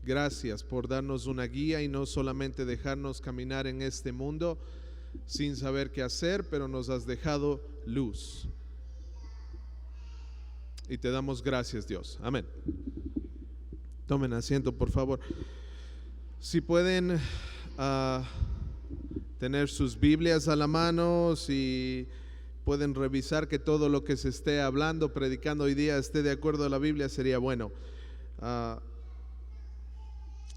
Gracias por darnos una guía y no solamente dejarnos caminar en este mundo sin saber qué hacer, pero nos has dejado luz. Y te damos gracias, Dios. Amén. Tomen asiento, por favor. Si pueden tener sus Biblias a la mano, si pueden revisar que todo lo que se esté hablando, predicando hoy día esté de acuerdo a la Biblia, sería bueno.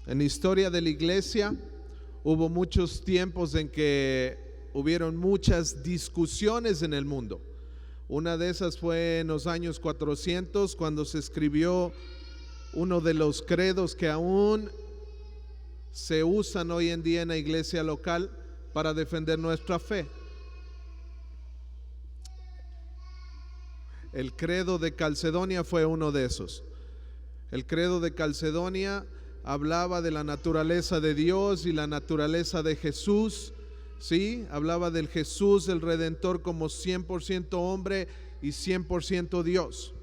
En la historia de la iglesia hubo muchos tiempos en que hubieron muchas discusiones en el mundo. Una de esas fue en los años 400, cuando se escribió uno de los credos que aún se usan hoy en día en la iglesia local para defender nuestra fe. El credo de Calcedonia fue uno de esos. El credo de Calcedonia hablaba de la naturaleza de Dios y la naturaleza de Jesús. Sí, hablaba del Jesús, el Redentor, como 100% hombre y 100% Dios.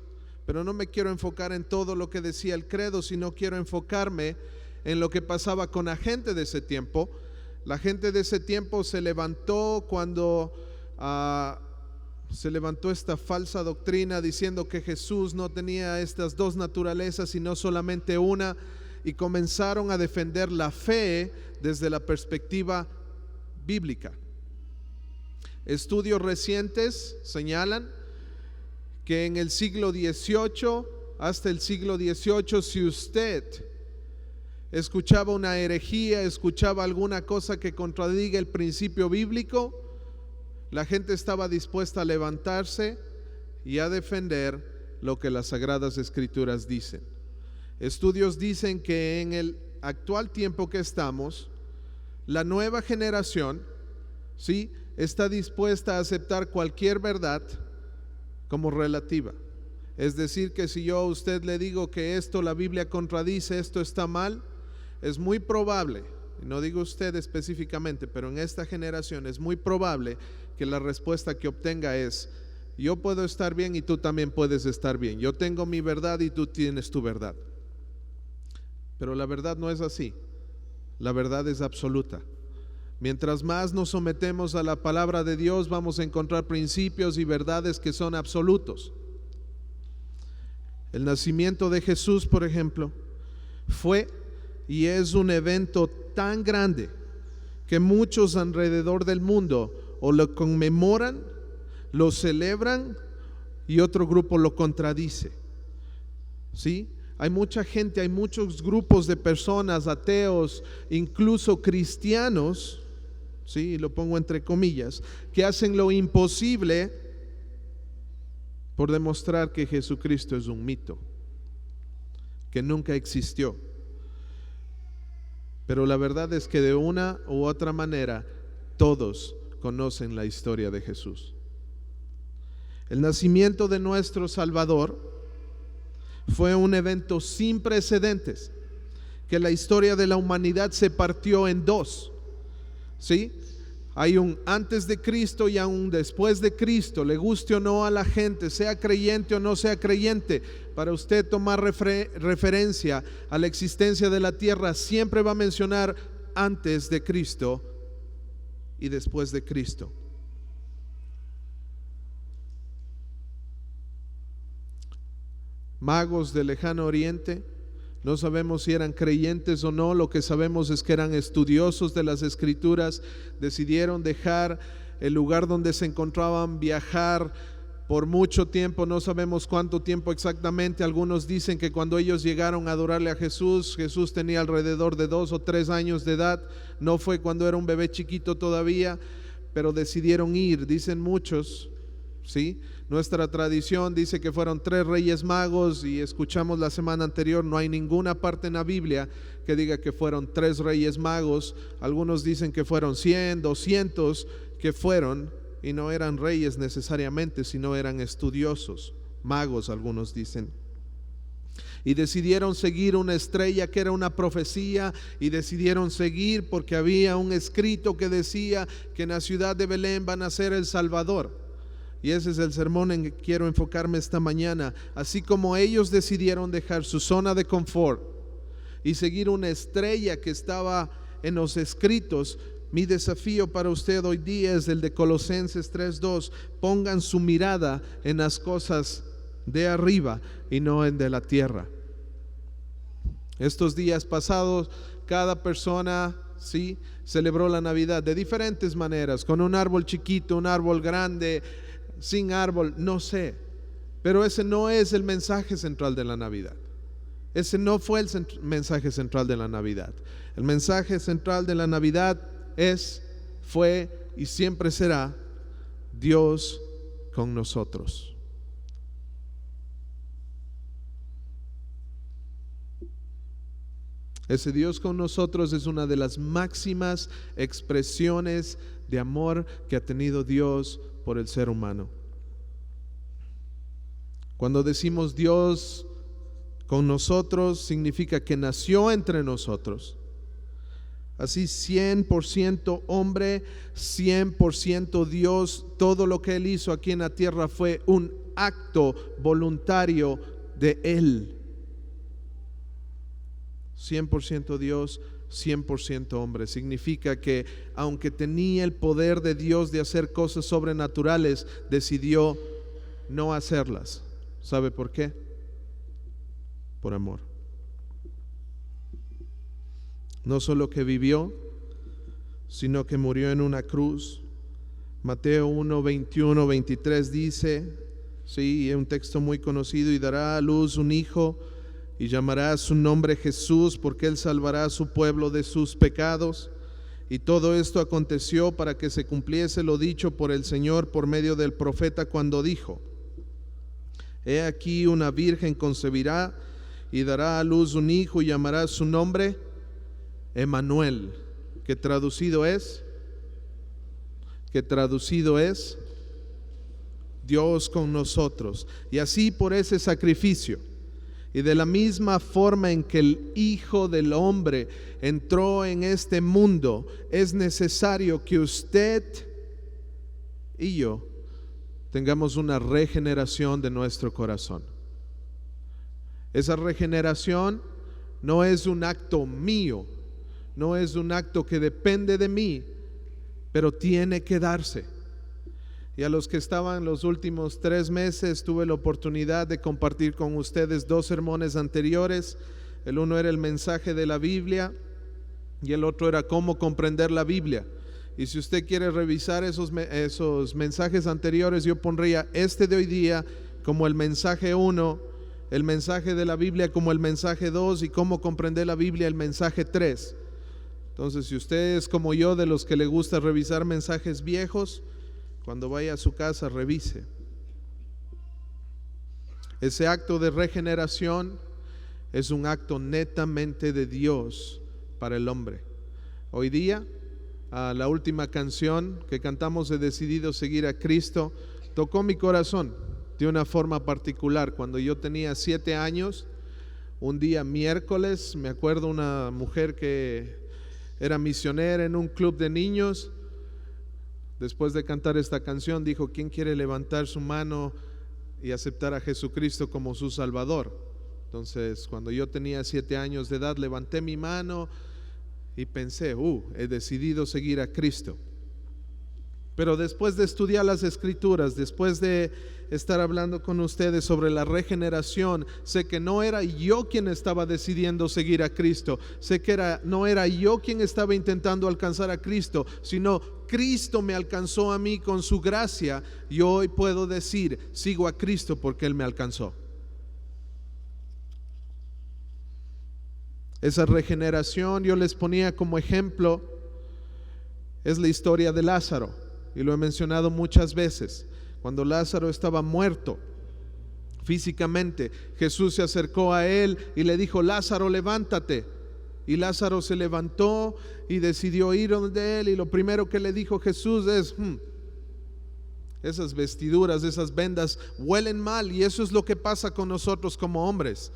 Pero no me quiero enfocar en todo lo que decía el credo, sino quiero enfocarme en lo que pasaba con la gente de ese tiempo. La gente de ese tiempo se levantó cuando se levantó esta falsa doctrina diciendo que Jesús no tenía estas dos naturalezas, sino solamente una, y comenzaron a defender la fe desde la perspectiva bíblica. Estudios recientes señalan que en el siglo XVIII, hasta el siglo XVIII, si usted escuchaba una herejía, escuchaba alguna cosa que contradiga el principio bíblico, la gente estaba dispuesta a levantarse y a defender lo que las Sagradas Escrituras dicen. Estudios dicen que en el actual tiempo que estamos, la nueva generación, ¿sí?, está dispuesta a aceptar cualquier verdad como relativa. Es decir, que si yo a usted le digo que esto la Biblia contradice, esto está mal, es muy probable, y no digo usted específicamente, pero en esta generación es muy probable que la respuesta que obtenga es: yo puedo estar bien y tú también puedes estar bien. Yo tengo mi verdad y tú tienes tu verdad. Pero la verdad no es así. La verdad es absoluta. Mientras más nos sometemos a la palabra de Dios, vamos a encontrar principios y verdades que son absolutos. El nacimiento de Jesús, por ejemplo, fue y es un evento tan grande que muchos alrededor del mundo o lo conmemoran, lo celebran, y otro grupo lo contradice. ¿Sí? Hay mucha gente, hay muchos grupos de personas, ateos, incluso cristianos, ¿sí?, lo pongo entre comillas, que hacen lo imposible por demostrar que Jesucristo es un mito, que nunca existió. Pero la verdad es que de una u otra manera todos conocen la historia de Jesús. El nacimiento de nuestro Salvador fue un evento sin precedentes, que la historia de la humanidad se partió en dos. ¿Sí? Hay un antes de Cristo y un después de Cristo, le guste o no a la gente, sea creyente o no sea creyente. Para usted tomar referencia a la existencia de la tierra, siempre va a mencionar antes de Cristo y después de Cristo. Magos del lejano oriente, no sabemos si eran creyentes o no, lo que sabemos es que eran estudiosos de las Escrituras, decidieron dejar el lugar donde se encontraban, viajar por mucho tiempo, no sabemos cuánto tiempo exactamente. Algunos dicen que cuando ellos llegaron a adorarle a Jesús, Jesús tenía alrededor de 2 o 3 años de edad, no fue cuando era un bebé chiquito todavía, pero decidieron ir, dicen muchos, ¿sí? Nuestra tradición dice que fueron 3 reyes magos, y escuchamos la semana anterior, no hay ninguna parte en la Biblia que diga que fueron 3 reyes magos. Algunos dicen que fueron 100, 200 que fueron, y no eran reyes necesariamente, sino eran estudiosos, magos algunos dicen. Y decidieron seguir una estrella que era una profecía, y decidieron seguir porque había un escrito que decía que en la ciudad de Belén va a nacer el Salvador. Y ese es el sermón en que quiero enfocarme esta mañana. Así como ellos decidieron dejar su zona de confort y seguir una estrella que estaba en los escritos. Mi desafío para usted hoy día es el de Colosenses 3:2. Pongan su mirada en las cosas de arriba y no en de la tierra. Estos días pasados, cada persona celebró la Navidad de diferentes maneras, con un árbol chiquito, un árbol grande, sin árbol, no sé. Pero ese no es el mensaje central de la Navidad. Ese no fue el mensaje central de la Navidad. El mensaje central de la Navidad fue y siempre será Dios con nosotros. Ese Dios con nosotros es una de las máximas expresiones de amor que ha tenido Dios por el ser humano. Cuando decimos Dios con nosotros, significa que nació entre nosotros. Así 100% hombre, 100% Dios. Todo lo que Él hizo aquí en la tierra fue un acto voluntario de Él. 100% Dios, 100% hombre. Significa que aunque tenía el poder de Dios de hacer cosas sobrenaturales, decidió no hacerlas. ¿Sabe por qué? Por amor. No solo que vivió, sino que murió en una cruz. Mateo 1, 21, 23 dice, es un texto muy conocido: y dará a luz un hijo y llamará su nombre Jesús, porque él salvará a su pueblo de sus pecados. Y todo esto aconteció para que se cumpliese lo dicho por el Señor por medio del profeta, cuando dijo: he aquí una virgen concebirá y dará a luz un hijo y llamará su nombre Emmanuel, que traducido es Dios con nosotros. Y así, por ese sacrificio y de la misma forma en que el Hijo del Hombre entró en este mundo, es necesario que usted y yo tengamos una regeneración de nuestro corazón. Esa regeneración no es un acto mío, no es un acto que depende de mí, pero tiene que darse. Y a los que estaban los últimos 3 meses, tuve la oportunidad de compartir con ustedes 2 sermones anteriores. El uno era el mensaje de la Biblia y el otro era cómo comprender la Biblia. Y si usted quiere revisar esos mensajes anteriores, yo pondría este de hoy día como el mensaje 1, el mensaje de la Biblia como el mensaje 2 y cómo comprender la Biblia el mensaje 3. Entonces, si usted es como yo, de los que le gusta revisar mensajes viejos, cuando vaya a su casa, revise. Ese acto de regeneración es un acto netamente de Dios para el hombre. Hoy día, la última canción que cantamos, He decidido seguir a Cristo, tocó mi corazón de una forma particular. Cuando yo tenía 7 años, un día miércoles, me acuerdo una mujer que era misionera en un club de niños. Después de cantar esta canción, dijo: ¿quién quiere levantar su mano y aceptar a Jesucristo como su Salvador? Entonces, cuando yo tenía 7 años de edad, levanté mi mano y pensé: he decidido seguir a Cristo. Pero después de estudiar las Escrituras, después de estar hablando con ustedes sobre la regeneración, sé que no era yo quien estaba decidiendo seguir a Cristo. Sé que no era yo quien estaba intentando alcanzar a Cristo, sino Cristo me alcanzó a mí con su gracia. Y hoy puedo decir: sigo a Cristo porque Él me alcanzó. Esa regeneración, yo les ponía como ejemplo, es la historia de Lázaro, y lo he mencionado muchas veces. Cuando Lázaro estaba muerto físicamente, Jesús se acercó a él y le dijo: Lázaro, levántate. Y Lázaro se levantó y decidió ir donde él, y lo primero que le dijo Jesús es: esas vestiduras, esas vendas huelen mal. Y eso es lo que pasa con nosotros como hombres.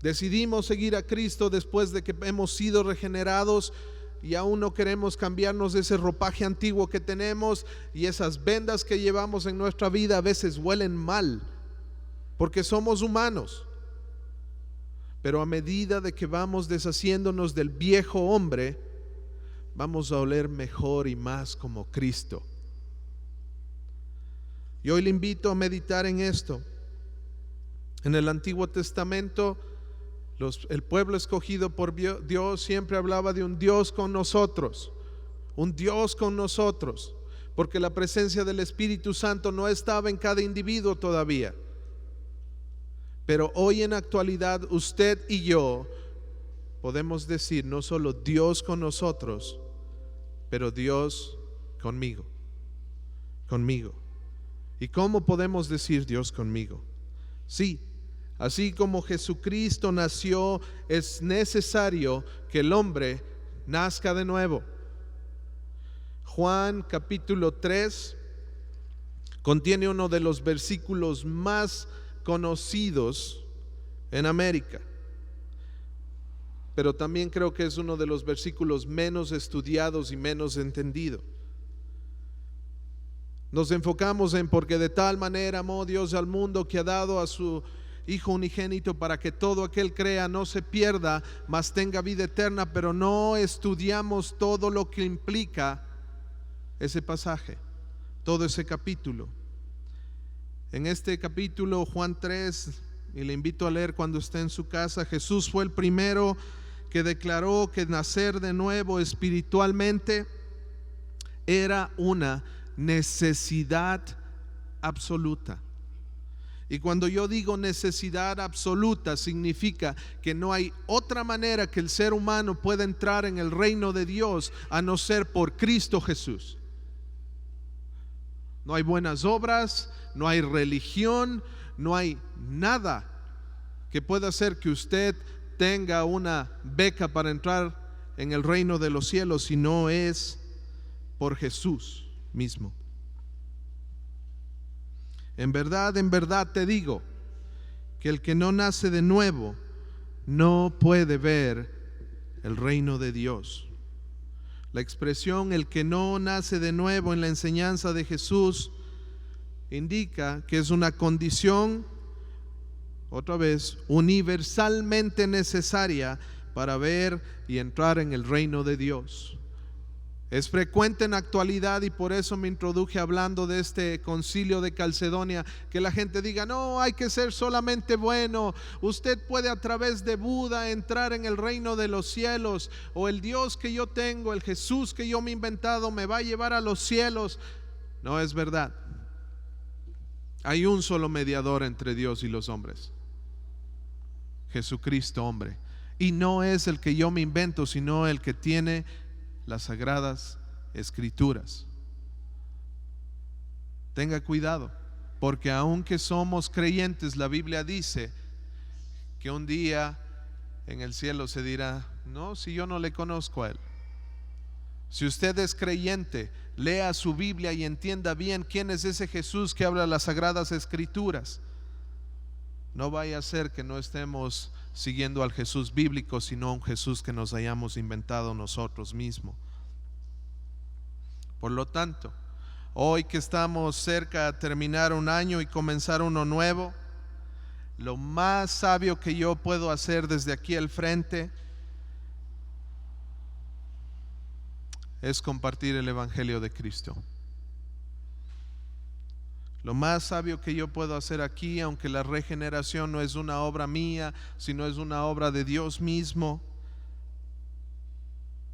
Decidimos seguir a Cristo después de que hemos sido regenerados, y aún no queremos cambiarnos de ese ropaje antiguo que tenemos, y esas vendas que llevamos en nuestra vida a veces huelen mal, porque somos humanos, Pero a medida de que vamos deshaciéndonos del viejo hombre, vamos a oler mejor y más como Cristo. Y hoy le invito a meditar en esto. En el Antiguo Testamento, el pueblo escogido por Dios siempre hablaba de un Dios con nosotros, un Dios con nosotros, porque la presencia del Espíritu Santo no estaba en cada individuo todavía. Pero hoy en actualidad usted y yo podemos decir no solo Dios con nosotros, pero Dios conmigo. ¿Y cómo podemos decir Dios conmigo? Sí, así como Jesucristo nació, es necesario que el hombre nazca de nuevo. Juan capítulo 3 contiene uno de los versículos más conocidos en América, pero también creo que es uno de los versículos menos estudiados y menos entendido. Nos enfocamos en porque de tal manera amó Dios al mundo que ha dado a su Hijo unigénito para que todo aquel crea no se pierda, mas tenga vida eterna, pero no estudiamos todo lo que implica ese pasaje, todo ese capítulo. En este capítulo, Juan 3, y le invito a leer cuando esté en su casa, Jesús fue el primero que declaró que nacer de nuevo espiritualmente era una necesidad absoluta. Y cuando yo digo necesidad absoluta, significa que no hay otra manera que el ser humano pueda entrar en el reino de Dios a no ser por Cristo Jesús. No hay buenas obras, no hay religión, no hay nada que pueda hacer que usted tenga una beca para entrar en el reino de los cielos, si no es por Jesús mismo. En verdad te digo que el que no nace de nuevo no puede ver el reino de Dios. La expresión el que no nace de nuevo en la enseñanza de Jesús indica que es una condición, otra vez, universalmente necesaria para ver y entrar en el reino de Dios. Es frecuente en la actualidad, y por eso me introduje hablando de este concilio de Calcedonia, que la gente diga: no, hay que ser solamente bueno, usted puede a través de Buda entrar en el reino de los cielos, o el Dios que yo tengo, el Jesús que yo me he inventado me va a llevar a los cielos. No es verdad. Hay un solo mediador entre Dios y los hombres, Jesucristo hombre, y no es el que yo me invento, sino el que tiene las sagradas escrituras. Tenga cuidado, porque aunque somos creyentes, la Biblia dice que un día en el cielo se dirá: no, si yo no le conozco a él. Si usted es creyente, lea su Biblia y entienda bien quién es ese Jesús que habla las sagradas escrituras. No vaya a ser que no estemos siguiendo al Jesús bíblico, sino a un Jesús que nos hayamos inventado nosotros mismos. Por lo tanto, hoy que estamos cerca de terminar un año y comenzar uno nuevo, lo más sabio que yo puedo hacer desde aquí al frente es compartir el Evangelio de Cristo. Lo más sabio que yo puedo hacer aquí, aunque la regeneración no es una obra mía, sino es una obra de Dios mismo,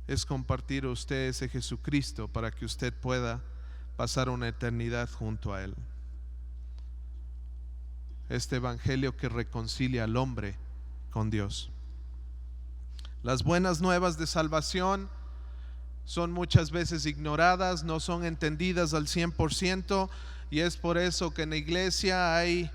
es compartir a usted ese Jesucristo para que usted pueda pasar una eternidad junto a Él. Este Evangelio que reconcilia al hombre con Dios. Las buenas nuevas de salvación son muchas veces ignoradas, no son entendidas al 100%, y es por eso que en la iglesia hay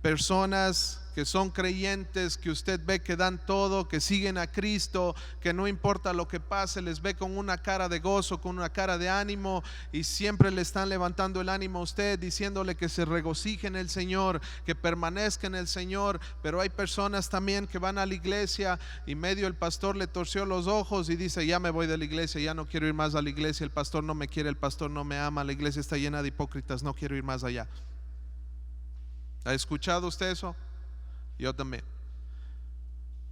personas que son creyentes, que usted ve que dan todo, que siguen a Cristo, que no importa lo que pase, les ve con una cara de gozo, con una cara de ánimo, y siempre le están levantando el ánimo a usted, diciéndole que se regocije en el Señor, que permanezca en el Señor. Pero hay personas también que van a la iglesia y medio el pastor le torció los ojos y dice: ya me voy de la iglesia, ya no quiero ir más a la iglesia, el pastor no me quiere, el pastor no me ama, la iglesia está llena de hipócritas, no quiero ir más allá. ¿Ha escuchado usted eso? Yo también.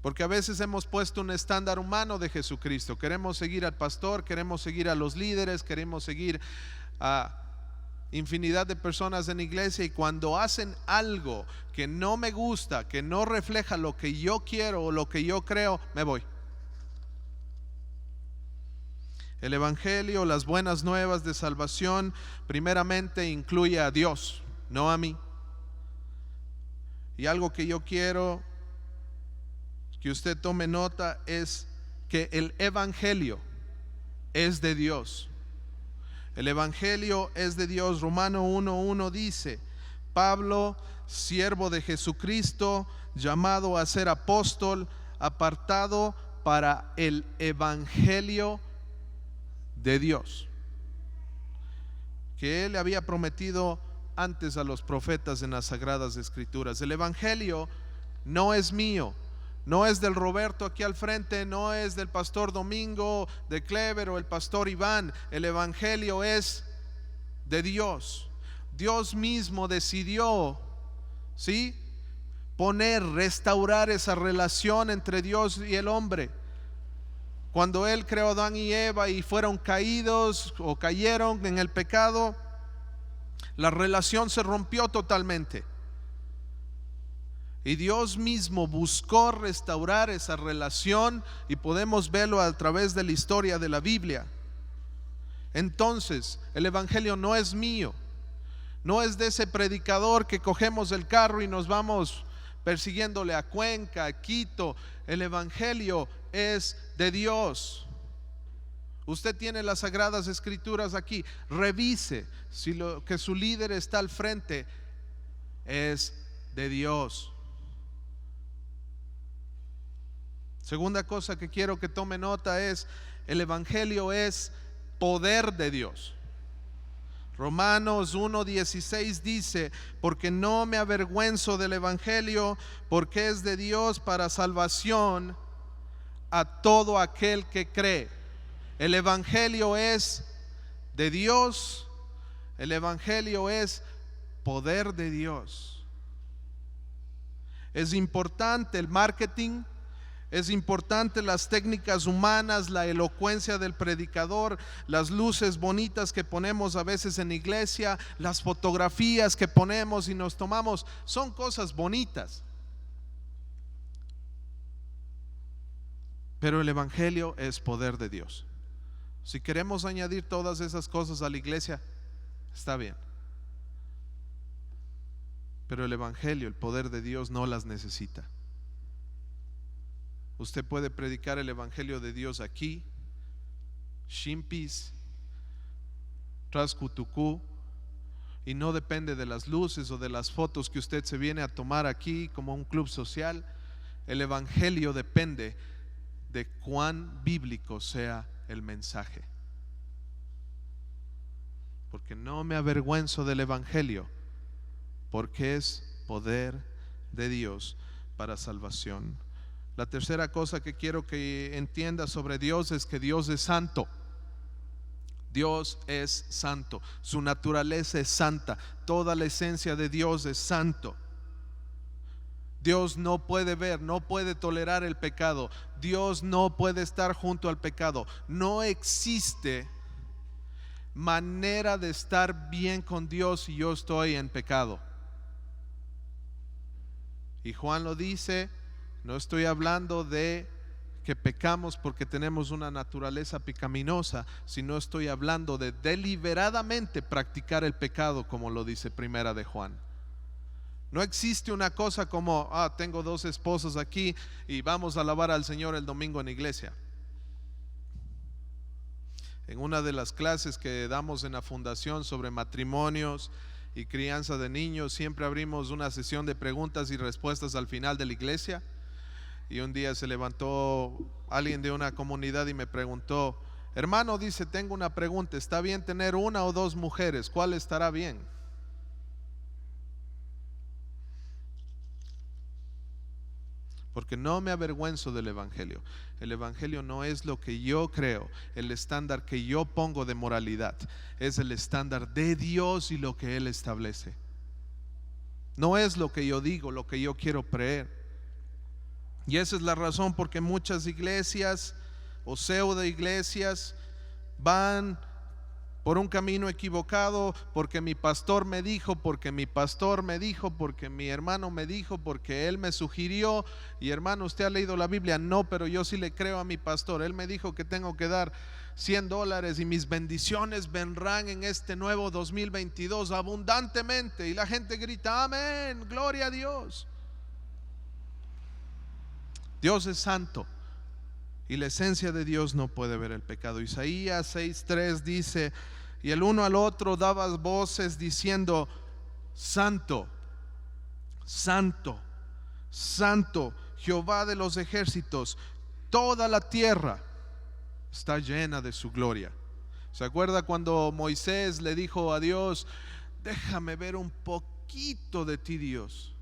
Porque a veces hemos puesto un estándar humano de Jesucristo. Queremos seguir al pastor, queremos seguir a los líderes, queremos seguir a infinidad de personas en la iglesia, y cuando hacen algo que no me gusta, que no refleja lo que yo quiero o lo que yo creo, me voy. El evangelio, las buenas nuevas de salvación, primeramente incluye a Dios, no a mí. Y algo que yo quiero que usted tome nota es que el evangelio es de Dios. El evangelio es de Dios. Romano 1:1 dice: Pablo, siervo de Jesucristo, llamado a ser apóstol, apartado para el evangelio de Dios, que él había prometido antes a los profetas en las sagradas escrituras. El evangelio no es mío, no es del Roberto aquí al frente, no es del pastor Domingo, de Clever o el pastor Iván. El evangelio es de Dios. Dios mismo decidió, ¿sí?, restaurar esa relación entre Dios y el hombre. Cuando Él creó a Adán y Eva y fueron caídos o cayeron en el pecado, la relación se rompió totalmente. Y Dios mismo buscó restaurar esa relación, y podemos verlo a través de la historia de la Biblia. Entonces, el evangelio no es mío, no es de ese predicador que cogemos el carro y nos vamos persiguiéndole a Cuenca, a Quito. El evangelio es de Dios. Usted tiene las sagradas escrituras aquí. Revise si lo que su líder está al frente es de Dios. Segunda cosa que quiero que tome nota es: el evangelio es poder de Dios. Romanos 1:16 dice: porque no me avergüenzo del evangelio, porque es de Dios para salvación a todo aquel que cree. El evangelio es de Dios, el evangelio es poder de Dios. Es importante el marketing, es importante las técnicas humanas, la elocuencia del predicador, las luces bonitas que ponemos a veces en iglesia, las fotografías que ponemos y nos tomamos, son cosas bonitas. Pero el evangelio es poder de Dios. Si queremos añadir todas esas cosas a la iglesia, está bien. Pero el evangelio, el poder de Dios, no las necesita. Usted puede predicar el evangelio de Dios aquí, Shimpis, Trascutucú, y no depende de las luces o de las fotos que usted se viene a tomar aquí como un club social. El evangelio depende de cuán bíblico sea el mensaje. Porque no me avergüenzo del evangelio, porque es poder de Dios para salvación. La tercera cosa que quiero que entienda sobre Dios es que Dios es santo. Dios es santo, su naturaleza es santa, toda la esencia de Dios es santo. Dios no puede ver, no puede tolerar el pecado. Dios no puede estar junto al pecado. No existe manera de estar bien con Dios si yo estoy en pecado. Y Juan lo dice, no estoy hablando de que pecamos porque tenemos una naturaleza pecaminosa, sino estoy hablando de deliberadamente practicar el pecado, como lo dice Primera de Juan. No existe una cosa como, tengo 2 esposas aquí y vamos a alabar al Señor el domingo en la iglesia. En una de las clases que damos en la fundación sobre matrimonios y crianza de niños, siempre abrimos una sesión de preguntas y respuestas al final de la iglesia. Y un día se levantó alguien de una comunidad y me preguntó: hermano, dice, tengo una pregunta, ¿está bien tener 1 o 2 mujeres? ¿Cuál estará bien? Porque no me avergüenzo del evangelio. El evangelio no es lo que yo creo, el estándar que yo pongo de moralidad. Es el estándar de Dios y lo que Él establece. No es lo que yo digo, lo que yo quiero creer. Y esa es la razón por que muchas iglesias o pseudo iglesias van por un camino equivocado, porque mi pastor me dijo, porque mi pastor me dijo, porque mi hermano me dijo, porque él me sugirió. Y hermano, ¿usted ha leído la Biblia? No, pero yo sí le creo a mi pastor. Él me dijo que tengo que dar $100 y mis bendiciones vendrán en este nuevo 2022 abundantemente. Y la gente grita, amén, gloria a Dios. Dios es santo y la esencia de Dios no puede ver el pecado. Isaías 6:3 dice: y el uno al otro dabas voces diciendo, santo, santo, santo, Jehová de los ejércitos, toda la tierra está llena de su gloria. ¿Se acuerda cuando Moisés le dijo a Dios, déjame ver un poquito de ti, Dios?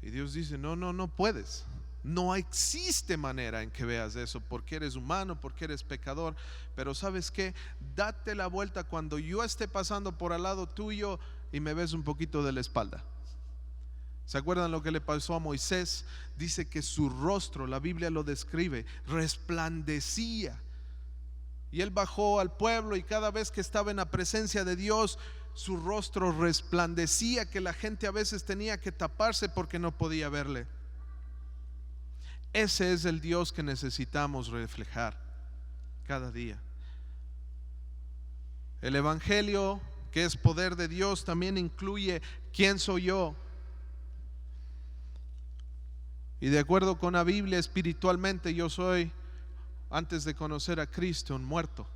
Y Dios dice, no puedes. No existe manera en que veas eso, porque eres humano, porque eres pecador. Pero ¿sabes qué? Date la vuelta cuando yo esté pasando por al lado tuyo y me ves un poquito de la espalda. ¿Se acuerdan lo que le pasó a Moisés? Dice que su rostro, la Biblia lo describe, resplandecía. Y él bajó al pueblo y cada vez que estaba en la presencia de Dios, su rostro resplandecía, que la gente a veces tenía que taparse porque no podía verle. Ese es el Dios que necesitamos reflejar cada día. El Evangelio, que es poder de Dios, también incluye quién soy yo. Y de acuerdo con la Biblia, espiritualmente yo soy, antes de conocer a Cristo, un muerto.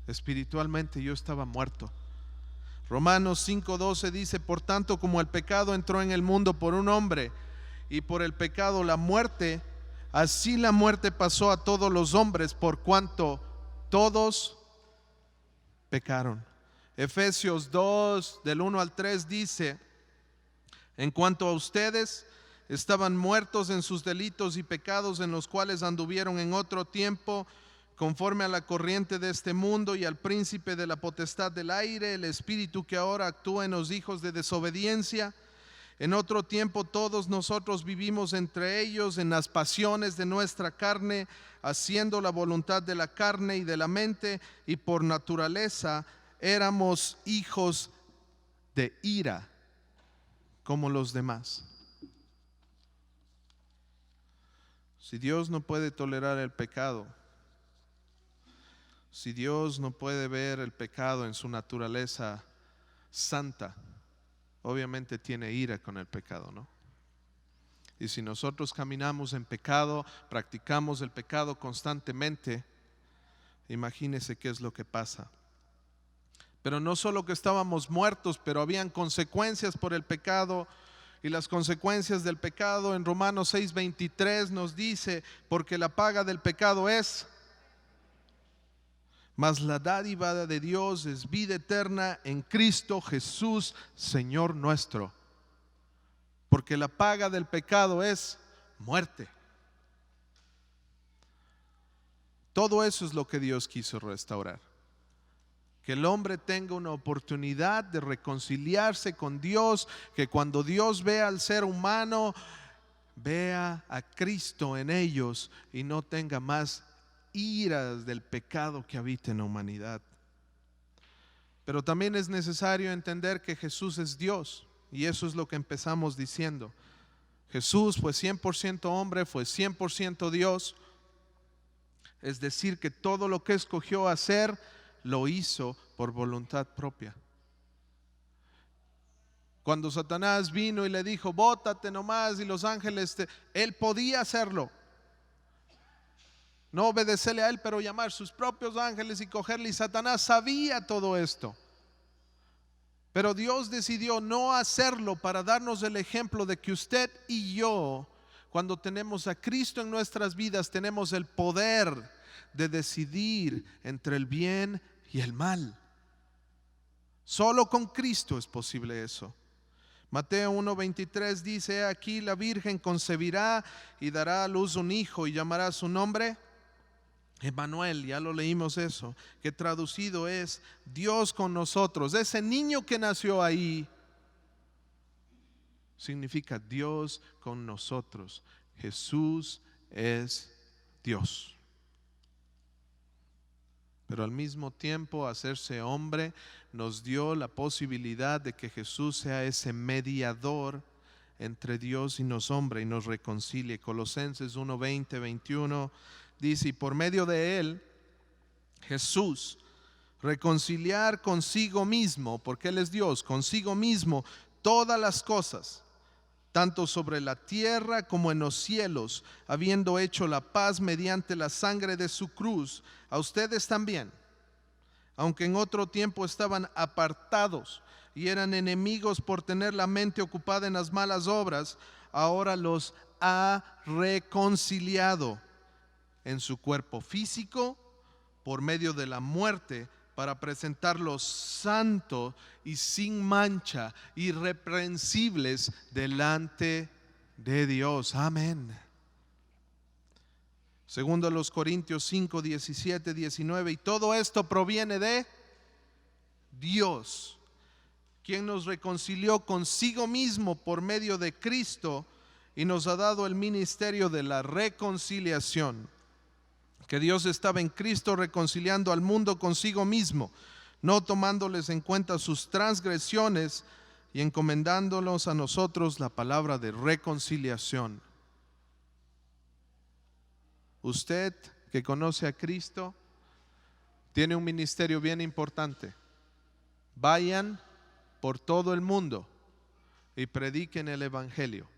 Espiritualmente yo estaba muerto. Romanos 5:12 dice, por tanto, como el pecado entró en el mundo por un hombre, y por el pecado la muerte, así la muerte pasó a todos los hombres, por cuanto todos pecaron. Efesios 2 del 1 al 3 dice, en cuanto a ustedes, estaban muertos en sus delitos y pecados en los cuales anduvieron en otro tiempo, conforme a la corriente de este mundo y al príncipe de la potestad del aire, el espíritu que ahora actúa en los hijos de desobediencia. En otro tiempo todos nosotros vivimos entre ellos en las pasiones de nuestra carne, haciendo la voluntad de la carne y de la mente, y por naturaleza éramos hijos de ira como los demás. Si Dios no puede tolerar el pecado, si Dios no puede ver el pecado en su naturaleza santa, obviamente tiene ira con el pecado, ¿no? Y si nosotros caminamos en pecado, practicamos el pecado constantemente, imagínese qué es lo que pasa. Pero no solo que estábamos muertos, pero habían consecuencias por el pecado. Y las consecuencias del pecado en Romanos 6:23 nos dice, porque la paga del pecado es, mas la dádiva de Dios es vida eterna en Cristo Jesús, Señor nuestro. Porque la paga del pecado es muerte. Todo eso es lo que Dios quiso restaurar. Que el hombre tenga una oportunidad de reconciliarse con Dios, que cuando Dios vea al ser humano, vea a Cristo en ellos y no tenga más iras del pecado que habita en la humanidad. Pero también es necesario entender que Jesús es Dios, y eso es lo que empezamos diciendo. Jesús fue 100% hombre, fue 100% Dios, es decir, que todo lo que escogió hacer lo hizo por voluntad propia. Cuando Satanás vino y le dijo, bótate nomás y los ángeles, él podía hacerlo. No obedecerle a él, pero llamar sus propios ángeles y cogerle. Y Satanás sabía todo esto. Pero Dios decidió no hacerlo para darnos el ejemplo de que usted y yo, cuando tenemos a Cristo en nuestras vidas, tenemos el poder de decidir entre el bien y el mal. Solo con Cristo es posible eso. Mateo 1:23 dice, aquí la virgen concebirá y dará a luz un hijo y llamará su nombre Emmanuel. Ya lo leímos eso, que traducido es Dios con nosotros. Ese niño que nació ahí significa Dios con nosotros. Jesús es Dios. Pero al mismo tiempo, hacerse hombre nos dio la posibilidad de que Jesús sea ese mediador entre Dios y los hombres y nos reconcilie. Colosenses 1:20, 21 dice: y por medio de él, Jesús, reconciliar consigo mismo, porque él es Dios, consigo mismo todas las cosas, tanto sobre la tierra como en los cielos, habiendo hecho la paz mediante la sangre de su cruz. A ustedes también, aunque en otro tiempo estaban apartados y eran enemigos por tener la mente ocupada en las malas obras, ahora los ha reconciliado en su cuerpo físico por medio de la muerte, para presentarlos santos y sin mancha, irreprensibles delante de Dios. Amén. Segundo los Corintios 5, 17, 19. Y todo esto proviene de Dios, quien nos reconcilió consigo mismo por medio de Cristo y nos ha dado el ministerio de la reconciliación. Que Dios estaba en Cristo reconciliando al mundo consigo mismo, no tomándoles en cuenta sus transgresiones y encomendándolos a nosotros la palabra de reconciliación. Usted que conoce a Cristo tiene un ministerio bien importante. Vayan por todo el mundo y prediquen el evangelio.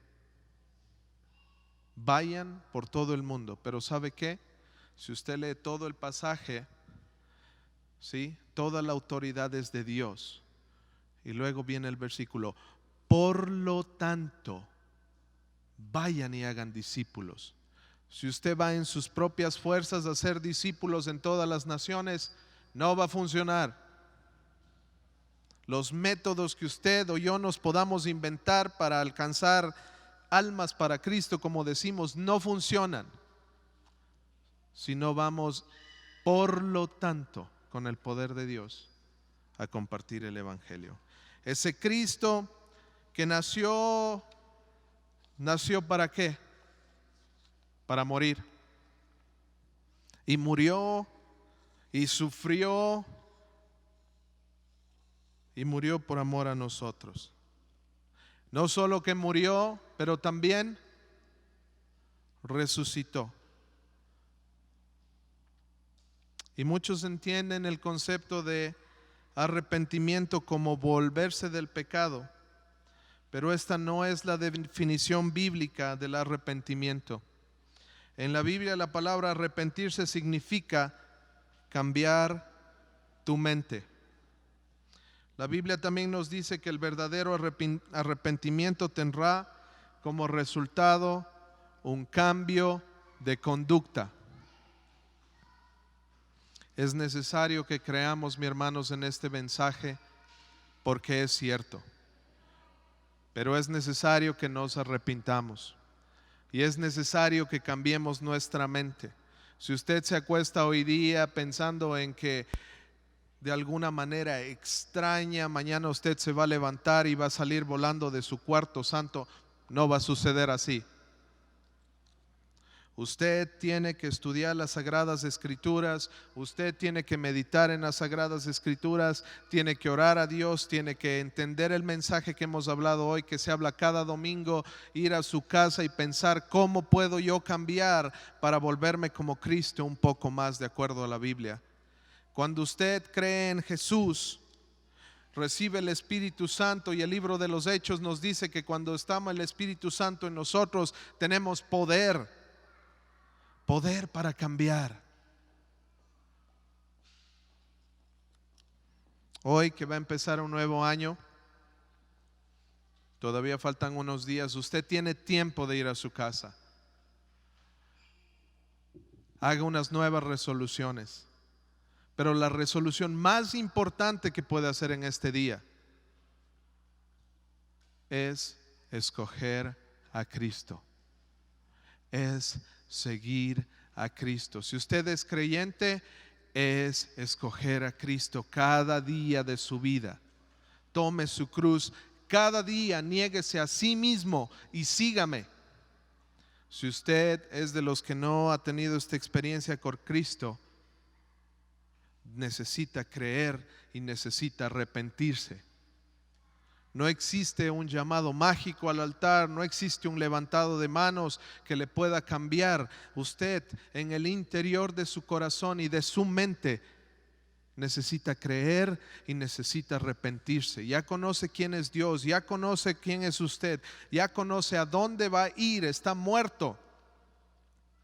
Vayan por todo el mundo. Pero ¿sabe qué? Si usted lee todo el pasaje, ¿sí? Toda la autoridad es de Dios. Y luego viene el versículo: por lo tanto, vayan y hagan discípulos. Si usted va en sus propias fuerzas a hacer discípulos en todas las naciones, no va a funcionar. Los métodos que usted o yo nos podamos inventar para alcanzar almas para Cristo, como decimos, no funcionan. Si no vamos, por lo tanto, con el poder de Dios, a compartir el evangelio. Ese Cristo que nació ¿para qué? Para morir. Y murió y sufrió y murió por amor a nosotros. No solo que murió, pero también resucitó. Y muchos entienden el concepto de arrepentimiento como volverse del pecado, pero esta no es la definición bíblica del arrepentimiento. En la Biblia la palabra arrepentirse significa cambiar tu mente. La Biblia también nos dice que el verdadero arrepentimiento tendrá como resultado un cambio de conducta. Es necesario que creamos, mis hermanos, en este mensaje, porque es cierto. Pero es necesario que nos arrepintamos. Y es necesario que cambiemos nuestra mente. Si usted se acuesta hoy día pensando en que de alguna manera extraña, mañana usted se va a levantar y va a salir volando de su cuarto santo, no va a suceder así. Usted tiene que estudiar las Sagradas Escrituras, usted tiene que meditar en las Sagradas Escrituras, tiene que orar a Dios, tiene que entender el mensaje que hemos hablado hoy, que se habla cada domingo, ir a su casa y pensar cómo puedo yo cambiar para volverme como Cristo un poco más de acuerdo a la Biblia. Cuando usted cree en Jesús, recibe el Espíritu Santo, y el libro de los Hechos nos dice que cuando estamos el Espíritu Santo en nosotros tenemos poder para cambiar. Hoy que va a empezar un nuevo año, todavía faltan unos días, usted tiene tiempo de ir a su casa. Haga unas nuevas resoluciones. Pero la resolución más importante que puede hacer en este día es escoger a Cristo. Es seguir a Cristo. Si usted es creyente, es escoger a Cristo cada día de su vida. Tome su cruz cada día, niéguese a sí mismo y sígame. Si usted es de los que no ha tenido esta experiencia con Cristo, necesita creer y necesita arrepentirse. No existe un llamado mágico al altar, no existe un levantado de manos que le pueda cambiar. Usted en el interior de su corazón y de su mente necesita creer y necesita arrepentirse. Ya conoce quién es Dios, ya conoce quién es usted, ya conoce a dónde va a ir. Está muerto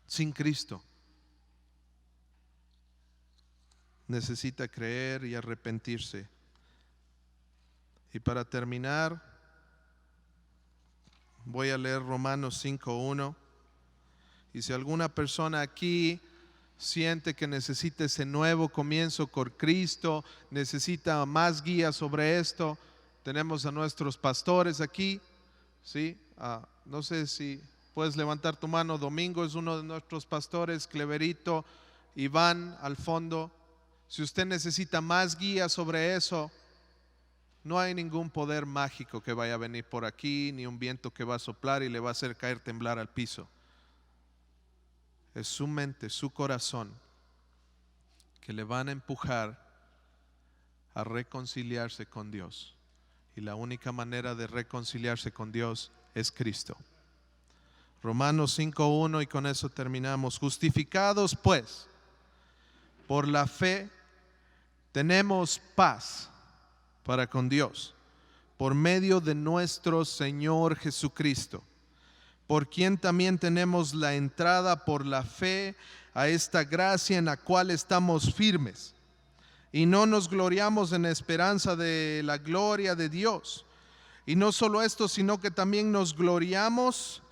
sin Cristo. Necesita creer y arrepentirse. Y para terminar, voy a leer Romanos 5:1. Y si alguna persona aquí siente que necesita ese nuevo comienzo con Cristo, necesita más guía sobre esto, tenemos a nuestros pastores aquí, ¿sí? No sé si puedes levantar tu mano. Domingo es uno de nuestros pastores, Cleverito, Iván al fondo. Si usted necesita más guía sobre eso, no hay ningún poder mágico que vaya a venir por aquí, ni un viento que va a soplar y le va a hacer caer, temblar al piso. Es su mente, su corazón, que le van a empujar a reconciliarse con Dios. Y la única manera de reconciliarse con Dios es Cristo. Romanos 5:1, y con eso terminamos. Justificados pues por la fe, tenemos paz para con Dios, por medio de nuestro Señor Jesucristo, por quien también tenemos la entrada por la fe a esta gracia en la cual estamos firmes, y no nos gloriamos en esperanza de la gloria de Dios. Y no solo esto, sino que también nos gloriamos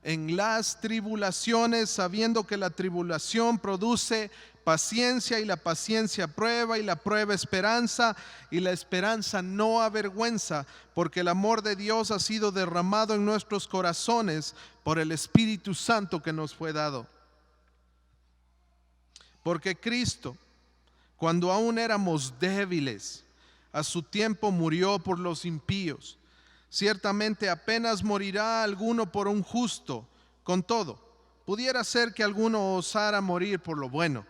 en las tribulaciones, sabiendo que la tribulación produce paciencia, y la paciencia prueba, y la prueba esperanza, y la esperanza no avergüenza, porque el amor de Dios ha sido derramado en nuestros corazones por el Espíritu Santo que nos fue dado. Porque Cristo, cuando aún éramos débiles, a su tiempo murió por los impíos. Ciertamente apenas morirá alguno por un justo. Con todo, pudiera ser que alguno osara morir por lo bueno.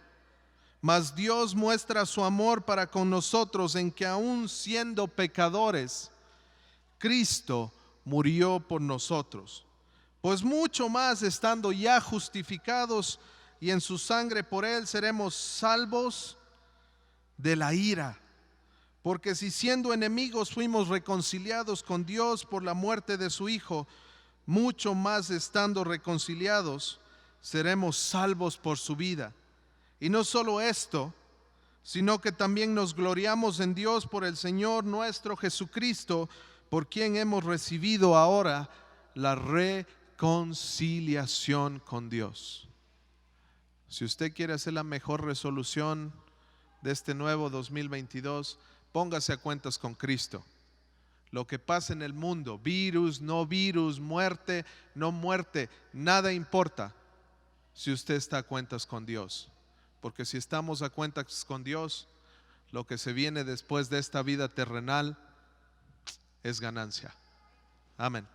Mas Dios muestra su amor para con nosotros en que aun siendo pecadores, Cristo murió por nosotros. Pues mucho más, estando ya justificados y en su sangre por él, seremos salvos de la ira. Porque si siendo enemigos fuimos reconciliados con Dios por la muerte de su Hijo, mucho más estando reconciliados seremos salvos por su vida. Y no solo esto, sino que también nos gloriamos en Dios por el Señor nuestro Jesucristo, por quien hemos recibido ahora la reconciliación con Dios. Si usted quiere hacer la mejor resolución de este nuevo 2022, póngase a cuentas con Cristo. Lo que pasa en el mundo, virus, no virus, muerte, no muerte, nada importa si usted está a cuentas con Dios. Porque si estamos a cuentas con Dios, lo que se viene después de esta vida terrenal es ganancia. Amén.